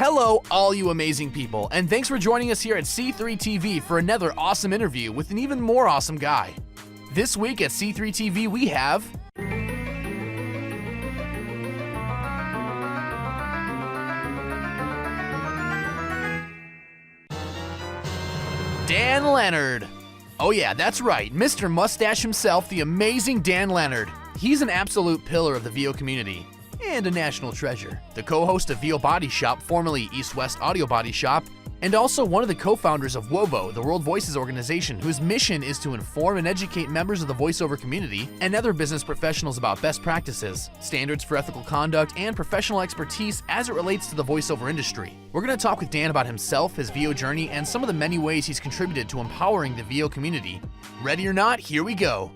Hello, all you amazing people, and thanks for joining us here at C3 TV for another awesome interview with an even more awesome guy. This week at C3 TV, we have Dan Lenard. Oh yeah, that's right, Mr. Mustache himself, the amazing Dan Lenard. He's an absolute pillar of the VO community and a national treasure. The co-host of VO Body Shop, formerly East West Audio Body Shop, and also one of the co-founders of WOVO, the World Voices organization, whose mission is to inform and educate members of the voiceover community and other business professionals about best practices, standards for ethical conduct, and professional expertise as it relates to the voiceover industry. We're going to talk with Dan about himself, his VO journey, and some of the many ways he's contributed to empowering the VO community. Ready or not, here we go.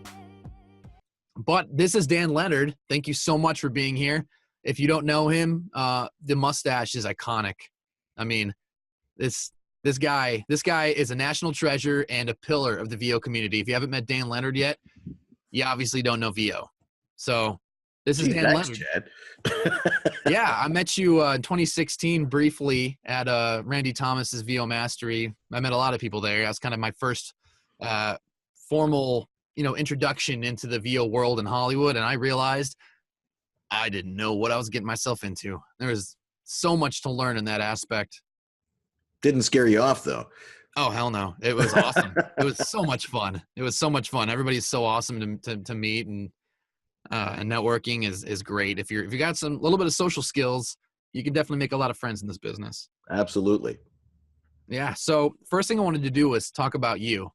But this is Dan Lenard. Thank you so much for being here. If you don't know him, the mustache is iconic. I mean, this guy is a national treasure and a pillar of the VO community. If you haven't met Dan Lenard yet, you obviously don't know VO. So this is Dan Lenard. Chad. Yeah, I met you in 2016 briefly at Randy Thomas's VO Mastery. I met a lot of people there. That was kind of my first formal, introduction into the VO world in Hollywood, and I realized I didn't know what I was getting myself into. There was so much to learn in that aspect. Didn't scare you off, though. Oh, hell no. It was awesome. It was so much fun. It was so much fun. Everybody's so awesome to meet, and networking is great. If you got a little bit of social skills, you can definitely make a lot of friends in this business. Absolutely. Yeah. So first thing I wanted to do was talk about you,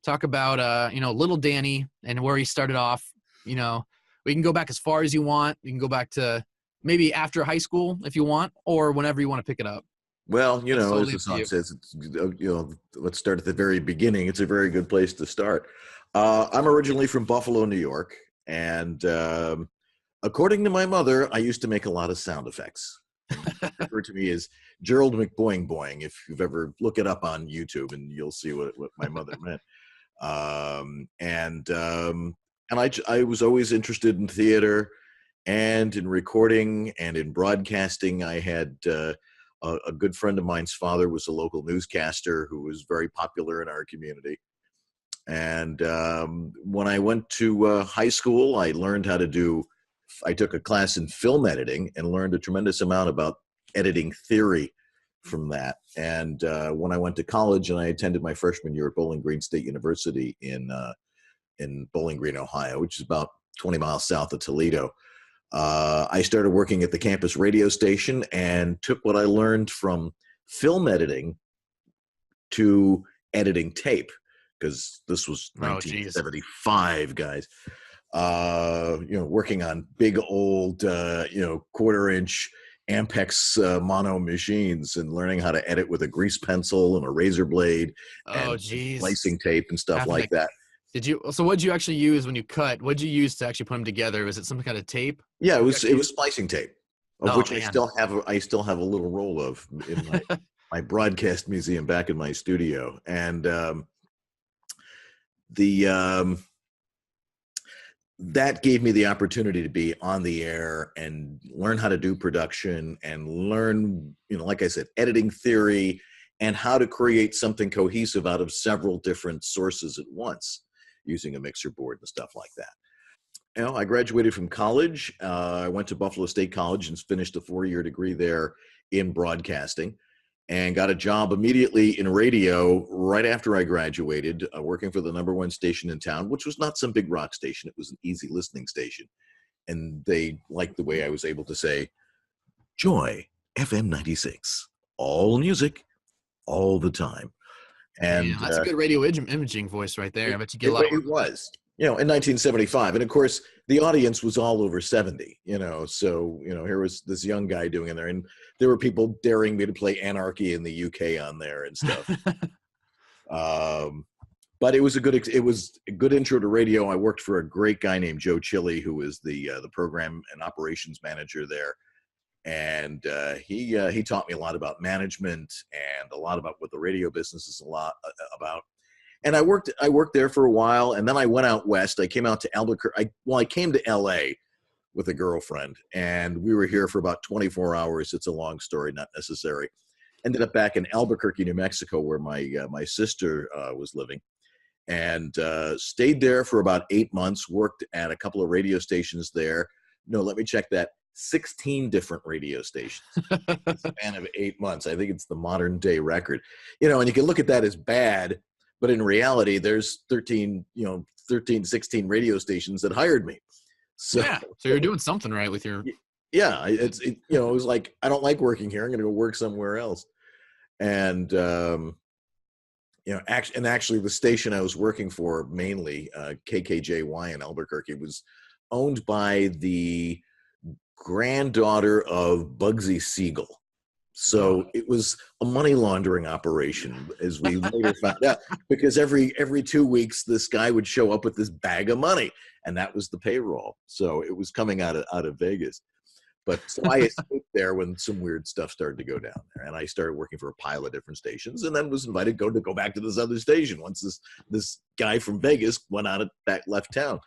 talk about, little Danny and where he started off. We can go back as far as you want. You can go back to maybe after high school if you want, or whenever you want to pick it up. Well, as the song says, let's start at the very beginning. It's a very good place to start. I'm originally from Buffalo, New York, and according to my mother, I used to make a lot of sound effects. Referred to me as Gerald McBoing Boing. If you've ever look it up on YouTube, and you'll see what my mother meant. I was always interested in theater and in recording and in broadcasting. I had a good friend of mine's father was a local newscaster who was very popular in our community. And when I went to high school, I took a class in film editing and learned a tremendous amount about editing theory from that. And when I went to college and I attended my freshman year at Bowling Green State University in Bowling Green, Ohio, which is about 20 miles south of Toledo, I started working at the campus radio station and took what I learned from film editing to editing tape, because this was 1975, guys. Working on big old, quarter-inch Ampex mono machines and learning how to edit with a grease pencil and a razor blade and slicing tape and stuff like that. So what'd you actually use when you cut? What'd you use to actually put them together? Was it some kind of tape? Yeah, it was splicing tape, which man. I still have a little roll of in my broadcast museum back in my studio. And that gave me the opportunity to be on the air and learn how to do production and learn, like I said, editing theory and how to create something cohesive out of several different sources at once, using a mixer board and stuff like that. I graduated from college. I went to Buffalo State College and finished a 4-year degree there in broadcasting, and got a job immediately in radio right after I graduated, working for the #1 station in town, which was not some big rock station. It was an easy listening station. And they liked the way I was able to say, Joy, FM 96, all music, all the time. And that's a good radio imaging voice right there. I bet you get a lot of it was, in 1975. And of course, the audience was all over 70, so, here was this young guy doing it there. And there were people daring me to play Anarchy in the UK on there and stuff. But it was a good intro to radio. I worked for a great guy named Joe Chili, who was the program and operations manager there. And he taught me a lot about management and a lot about what the radio business is about. And I worked there for a while, and then I went out west. I came out to Albuquerque. I came to LA with a girlfriend, and we were here for about 24 hours. It's a long story, not necessary. Ended up back in Albuquerque, New Mexico, where my sister was living, and stayed there for about 8 months. Worked at a couple of radio stations there. No, let me check that. 16 different radio stations in the span of 8 months. I think it's the modern day record. And you can look at that as bad, but in reality, there's 13, 16 radio stations that hired me. So, yeah, so you're doing something right with your. Yeah, it was like, I don't like working here. I'm going to go work somewhere else. And, actually the station I was working for, mainly KKJY in Albuquerque, was owned by the granddaughter of Bugsy Siegel. So it was a money laundering operation, as we later found out, because every 2 weeks, this guy would show up with this bag of money, and that was the payroll. So it was coming out of Vegas. But so I escaped there when some weird stuff started to go down there, and I started working for a pile of different stations, and then was invited to go back to this other station once this guy from Vegas went out left town.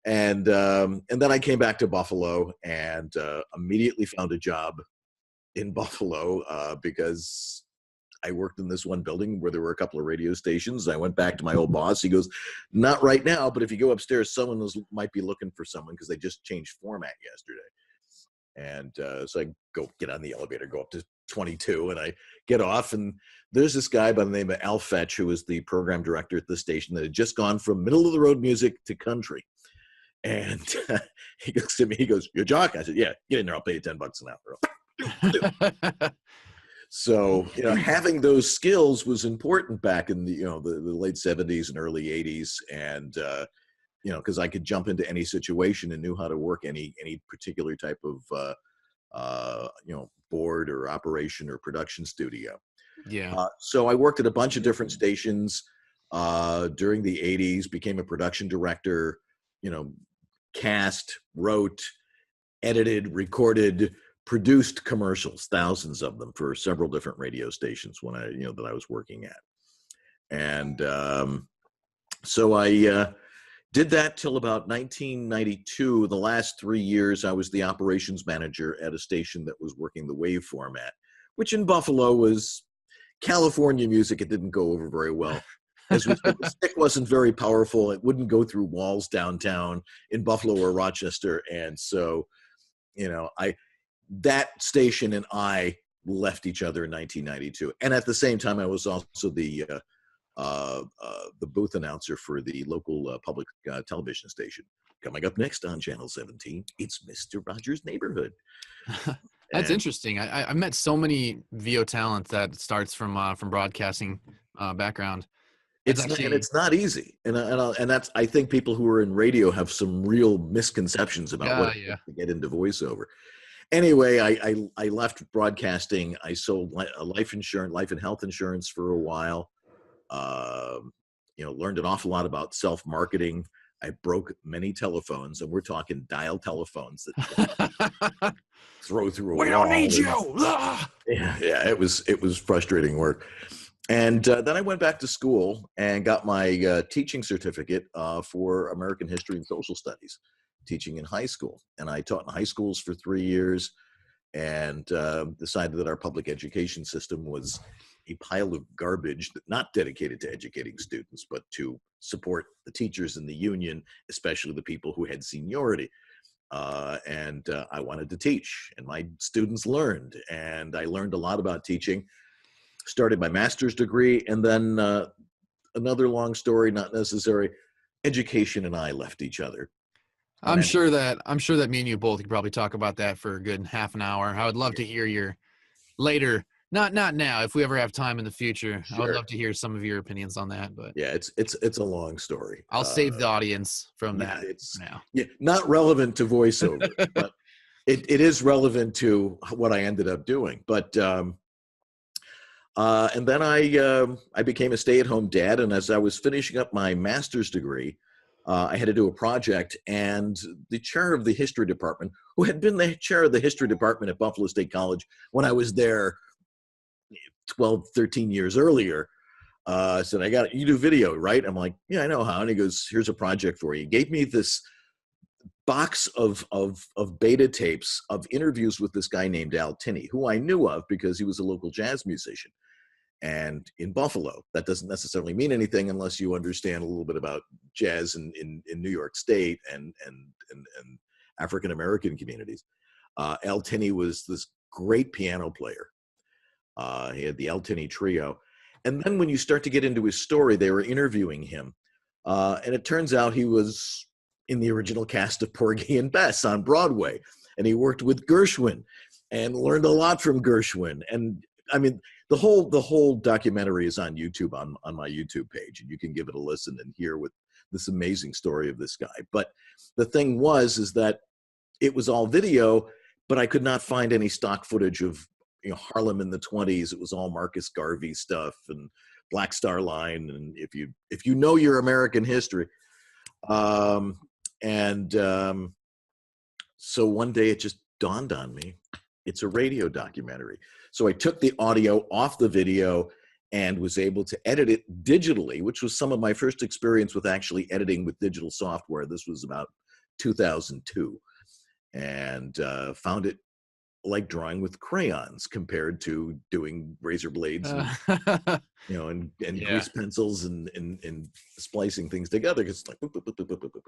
And then I came back to Buffalo and immediately found a job in Buffalo because I worked in this one building where there were a couple of radio stations. I went back to my old boss. He goes, "Not right now, but if you go upstairs, someone might be looking for someone because they just changed format yesterday." And so I go get on the elevator, go up to 22, and I get off, and there's this guy by the name of Al Fetch, who was the program director at the station that had just gone from middle of the road music to country. And he goes to me, he goes, "You're Jock?" I said, "Yeah, get in there. I'll pay you $10 an hour." So, having those skills was important back in the late 70s and early 80s. And, because I could jump into any situation and knew how to work any particular type of, board or operation or production studio. Yeah. So I worked at a bunch of different stations during the 80s, became a production director, cast, wrote, edited, recorded, produced commercials, thousands of them for several different radio stations when that I was working at. And so I did that till about 1992. The last 3 years, I was the operations manager at a station that was working the WAVE format, which in Buffalo was California music. It didn't go over very well. As we said, the stick wasn't very powerful. It wouldn't go through walls downtown in Buffalo or Rochester. And so, that station and I left each other in 1992. And at the same time, I was also the booth announcer for the local public television station. Coming up next on Channel 17, it's Mr. Rogers' Neighborhood. That's interesting. I met so many VO talent that starts from broadcasting background. It's not easy, and that's, I think people who are in radio have some real misconceptions about what it takes to get into voiceover. Anyway, I left broadcasting. I sold life and health insurance for a while. Learned an awful lot about self-marketing. I broke many telephones, and we're talking dial telephones that throw through a wall. We don't need you. Yeah, it was frustrating work. And then I went back to school and got my teaching certificate for American History and Social Studies, teaching in high school. And I taught in high schools for 3 years, and decided that our public education system was a pile of garbage, not dedicated to educating students, but to support the teachers in the union, especially the people who had seniority. And I wanted to teach, and my students learned, and I learned a lot about teaching. Started my master's degree, and then another long story, not necessary. Education and I left each other. I'm sure that me and you both could probably talk about that for a good half an hour. I would love to hear your later, not now. If we ever have time in the future, sure. I would love to hear some of your opinions on that. But yeah, it's a long story. I'll save the audience from that. It's now. Yeah, not relevant to voiceover, but it is relevant to what I ended up doing. But and then I became a stay-at-home dad, and as I was finishing up my master's degree, I had to do a project, and the chair of the history department, who had been the chair of the history department at Buffalo State College when I was there 12, 13 years earlier, said, "You do video, right?" I'm like, "Yeah, I know how." And he goes, "Here's a project for you." He gave me this box of beta tapes of interviews with this guy named Al Tinny, who I knew of because he was a local jazz musician. And in Buffalo, that doesn't necessarily mean anything unless you understand a little bit about jazz in New York State and African American communities. Al Tinny was this great piano player. He had the Al Tinny Trio. And then when you start to get into his story, they were interviewing him. And it turns out he was in the original cast of Porgy and Bess on Broadway. And he worked with Gershwin and learned a lot from Gershwin. And I mean, the whole documentary is on YouTube, on my YouTube page, and you can give it a listen and hear with this amazing story of this guy. But the thing is that it was all video, but I could not find any stock footage of Harlem in the 20s. It was all Marcus Garvey stuff and Black Star Line, and if you know your American history. So one day it just dawned on me, it's a radio documentary. So I took the audio off the video and was able to edit it digitally, which was some of my first experience with actually editing with digital software. This was about 2002, and found it like drawing with crayons compared to doing razor blades and and grease pencils and splicing things together. It's like boop, boop, boop, boop, boop, boop, boop.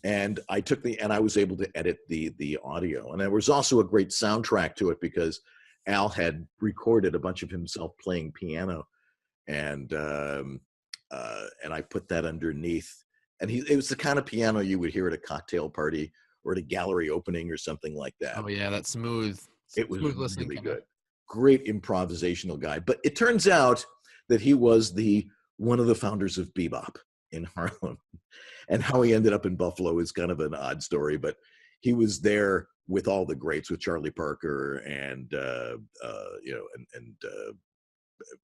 And I was able to edit the audio, and there was also a great soundtrack to it because Al had recorded a bunch of himself playing piano, and I put that underneath. And it was the kind of piano you would hear at a cocktail party or at a gallery opening or something like that. Oh yeah, that's smooth. It was listening really kinda. good. Great improvisational guy. But it turns out that he was one of the founders of bebop in Harlem. And how he ended up in Buffalo is kind of an odd story, but he was there with all the greats, with Charlie Parker and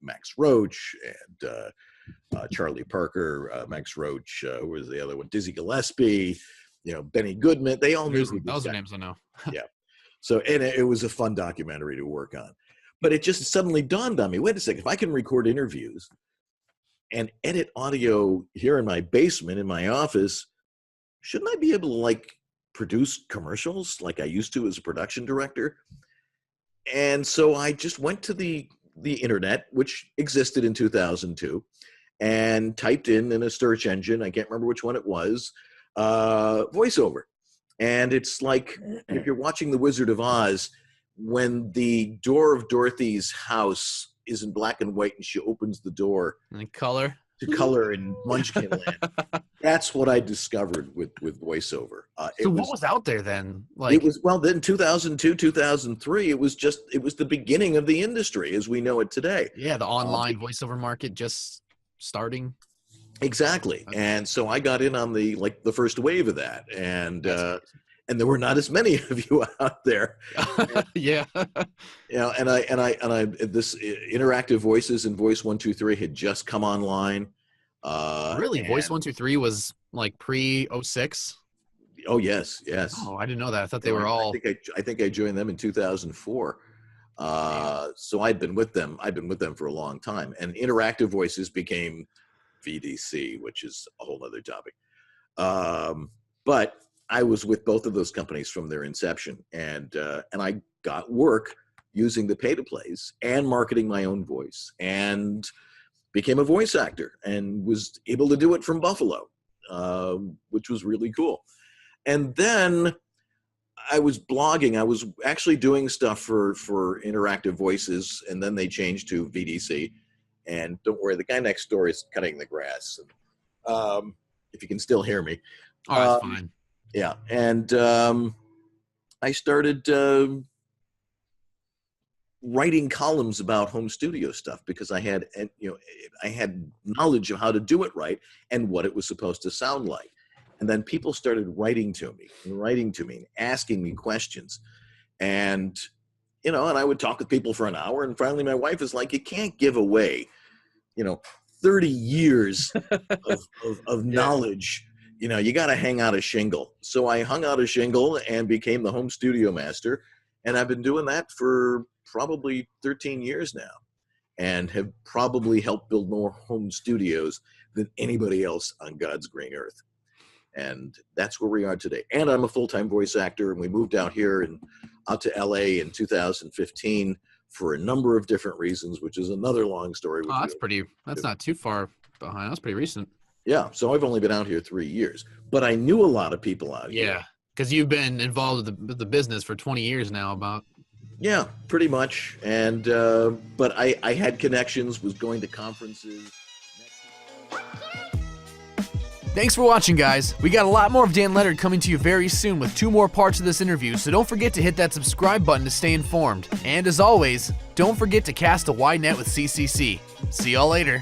Max Roach and Charlie Parker, Max Roach, who was the other one? Dizzy Gillespie, Benny Goodman. They all knew who Those are names I know. Yeah. So, and it was a fun documentary to work on. But it just suddenly dawned on me, wait a second, if I can record interviews and edit audio here in my basement, in my office, shouldn't I be able to produce commercials like I used to as a production director? And so I just went to the internet, which existed in 2002, and typed in a search engine, I can't remember which one it was, voiceover. And it's like if you're watching The Wizard of Oz, when the door of Dorothy's house is in black and white and she opens the door And color in Munchkin Land. That's what I discovered with voiceover. What was out there then? Then 2002, 2003, it was the beginning of the industry as we know it today. Yeah, the online voiceover market just starting. Exactly. And so I got in on the first wave of that, and there were not as many of you out there. Yeah. And I this Interactive Voices and Voice 123 had just come online. Really? Voice 123 was pre-06? Oh yes. Oh, I didn't know that. I thought they were all. I think I joined them in 2004. So I'd been with them for a long time, and Interactive Voices became VDC, which is a whole other topic. But I was with both of those companies from their inception, and I got work using the pay-to-plays and marketing my own voice, and became a voice actor and was able to do it from Buffalo, which was really cool. And then I was blogging. I was actually doing stuff for Interactive Voices, and then they changed to VDC. And don't worry, the guy next door is cutting the grass. If you can still hear me. Oh, that's fine. Yeah, and I started writing columns about home studio stuff because I had knowledge of how to do it right and what it was supposed to sound like. And then people started writing to me and asking me questions, and and I would talk with people for an hour, and finally my wife is like, you can't give away 30 years of knowledge. You got to hang out a shingle. So I hung out a shingle and became the home studio master. And I've been doing that for probably 13 years now, and have probably helped build more home studios than anybody else on God's green earth. And that's where we are today. And I'm a full-time voice actor, and we moved out to LA in 2015 for a number of different reasons, which is another long story. Oh, that's not too far behind. That's pretty recent. Yeah, so I've only been out here 3 years, but I knew a lot of people out here. Yeah, because you've been involved with the business for 20 years now, about. Yeah, pretty much. And but I had connections, was going to conferences. Thanks for watching, guys. We got a lot more of Dan Lenard coming to you very soon with 2 more parts of this interview, so don't forget to hit that subscribe button to stay informed. And as always, don't forget to cast a wide net with CCC. See y'all later.